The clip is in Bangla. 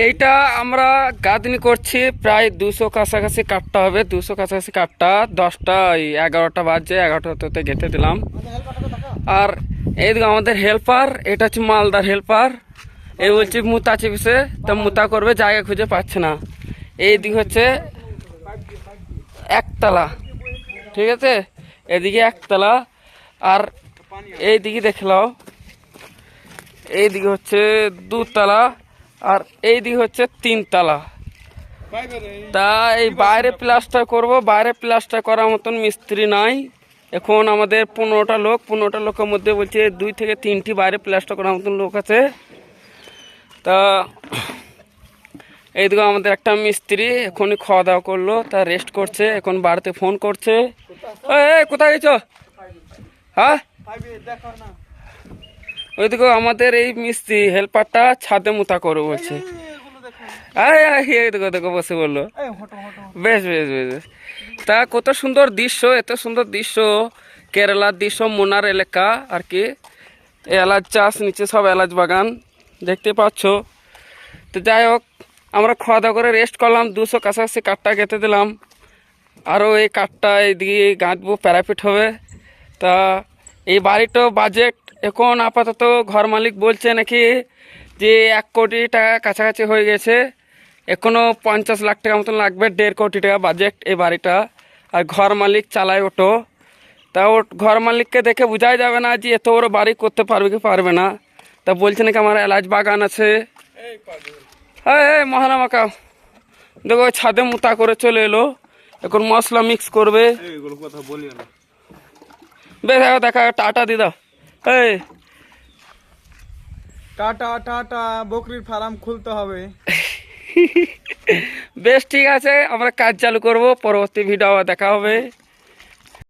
এইটা আমরা গাঁথনি করছি, প্রায় 200 কাছাকাছি কাঠটা হবে, 200 কাছাকাছি কাঠটা। 10টা 11টা বাজছে, 11টাতে গেঁথে দিলাম। আর এইদিকে আমাদের হেল্পার, এটা হচ্ছে মালদার হেল্পার, এই বলছি মুতা চিপিসে, তা মুতা করবে, জায়গা খুঁজে পাচ্ছে না। এইদিকে হচ্ছে একতলা, ঠিক আছে, এদিকে একতলা। আর এইদিকে দেখলাও, এইদিকে হচ্ছে 2তলা, আর এইদিকে হচ্ছে 3তলা। তা এই বাইরে প্লাস্টার করব, বাইরে প্লাস্টার করার মতন মিস্ত্রি নাই এখন। আমাদের 15টা লোক, 15টা লোকের মধ্যে বলছে 2 থেকে 3টি বাইরে প্লাস্টার করার মতন লোক আছে। তা এইদিকে আমাদের একটা মিস্ত্রি এখনই খাওয়া দাওয়া করলো, তা রেস্ট করছে, এখন বাড়িতে ফোন করছে, এই কোথায় গেছো? হ্যাঁ, ওইদিকে আমাদের এই মিস্ত্রি হেল্পারটা ছাদে মুতা করে বলছে। দেখো দেখো বসে বললো, বেশ বেশ বেশ। তা কত সুন্দর দৃশ্য, এত সুন্দর দৃশ্য, কেরালার দৃশ্য, মোনার এলাকা আর কি। এলাচ চাষ, নিচে সব এলাচ বাগান দেখতে পাচ্ছ। তো যাই হোক, আমরা খাওয়া দাওয়া করে রেস্ট করলাম, 200 কাছাকাছি কাঠটা গেঁথে দিলাম। আরও এই কাঠটা এইদিকে গাঁথবো, প্যারাপিট হবে। তা এই বাড়িটা বাজেট এখন আপাতত ঘর মালিক বলছে নাকি যে 1 কোটি টাকা কাছাকাছি হয়ে গেছে, এখনও 50 লাখ টাকা মতন লাগবে, 1.5 কোটি টাকা বাজেট এই বাড়িটা। আর ঘর মালিক চালায় অটো। তা ও ঘর মালিককে দেখে বোঝাই যাবে না যে এত বড় বাড়ি করতে পারবে কি পারবে না। তা বলছে নাকি আমার এলাচ বাগান আছে। হ্যাঁ মহানামাকা দেখো, ছাদে মুতা করে চলে এলো, এখন মশলা মিক্স করবে। বেশ দেখা, টাটা দিদা। এই টাটা টাটা, বকরির ফার্ম খুলতে হবে। বেশ ঠিক আছে, আমরা কাজ চালু করব, পরবর্তী ভিডিও দেখা হবে।